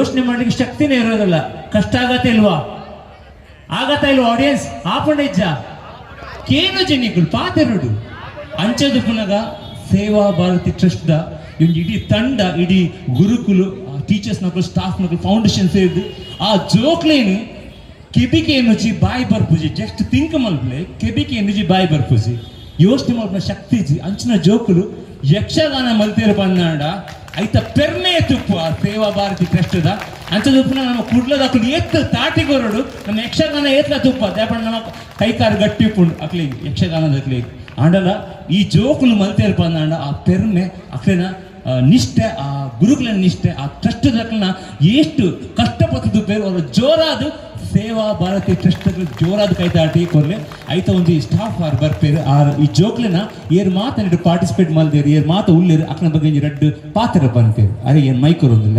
ಯೋಚನೆ ಮಾಡ್ಲಿಕ್ಕೆ ಶಕ್ತಿನೇ ಇರೋದಿಲ್ಲ. ಕಷ್ಟ ಆಗತ್ತೆ ಇಲ್ವಾ? ಆಗತ್ತಾ ಇಲ್ವಾ ಆಡಿಯನ್ಸ್? ಆಪಣ ಇಜ್ಜ ಕೇನು ಜನಿಗಳು ಪಾತೆರಡು ಅಂಚದು ಪುನಗ ಸೇವಾ ಭಾರತಿ ಟ್ರಸ್ಟ್ ದ ಇಡೀ ತಂಡ, ಇಡೀ ಗುರುಕುಲು, ಟೀಚರ್ಸ್ ನಕಲು, ಸ್ಟಾಫ್ ನಕಲು, ಫೌಂಡೇಶನ್ ಸೇರಿದು ಆ ಜೋಕ್ಲೇನು ಕೆಬಿಕೆ ಎನ್ನುಜಿ ಬಾಯಿ ಬರ್ಪುಜಿ. ಜಸ್ಟ್ ಥಿಂಕ್ ಮಲ್ಪಲೆ ಕೆಬಿಕೆ ಎನ್ನುಜಿ ಬಾಯಿ ಬರ್ಪುಜಿ ಯೋಚನೆ ಮಲ್ಪನ ಶಕ್ತಿಜಿ ಅಂಚಿನ ಜೋಕುಲು ಯಕ್ಷಗಾನ ಮಲ್ತೇರು ಪಂದಾಂಡ ಐತ ಪೆರ್ನೆ ತುಪ್ಪು ಆ ಸೇವಾ ಭಾರತಿ ಟ್ರಸ್ಟ್ದ ಅಂಚದ ಉಪ್ಪುನ ನಮ್ಮ ಕುಡ್ಲದಾಕಲು ಎತ್ತು ತಾಟಿಗೊರಡು ನಮ್ಮ ಯಕ್ಷಗಾನ ಏತ್ಲ ತುಪ್ಪ ದೇಪಣ್ಣ ನಮ್ಮ ಕೈಕಾರು ಗಟ್ಟಿ ಉಪ್ಪುಂಡು ಅಕ್ಲಿಗೆ ಯಕ್ಷಗಾನದಕ್ಲಿಗೆ ಆಂಡಲ ಈ ಜೋಕುಲು ಮಲ್ತೇರು ಪಂದಾಂಡ ಆ ಪೆರ್ನೆ ಅಕ್ಲಿನ ನಿಷ್ಠೆ, ಆ ಗುರುಕುಲ ನಿಷ್ಠೆ, ಆ ಟ್ರಸ್ಟ್ ದಕ್ಕನ ಎಷ್ಟು ಕಷ್ಟಪಟ್ಟು ಬೇರೆ ಅವರು ಜೋರಾದು ಸೇವಾ ಭಾರತಿ ಟ್ರಸ್ಟ್ ಜೋರಾದ ಕೈತಾಟಿ ಕೊರ್ಲೆ ಐತ ಒಂದು ಸ್ಟಾಫ್ ಆರ್ ಬರ್ಪೇರು ಆರ್ ಈ ಜೋಕ್ಲೆನ ಏರ್ ಮಾತನಿಟ್ಟು ಪಾರ್ಟಿಸಿಪೇಟ್ ಮಲ್ದೇರು ಏರ್ ಮಾತ ಉಳ್ಳೇರು ಅಕ್ಕನ ಬಗ್ಗೆ 2 ಪಾತ್ರ ಬಂತೇರು ಅರೆ ಏನ್ ಮೈಕೊರೊಂದಿಲ್ಲ.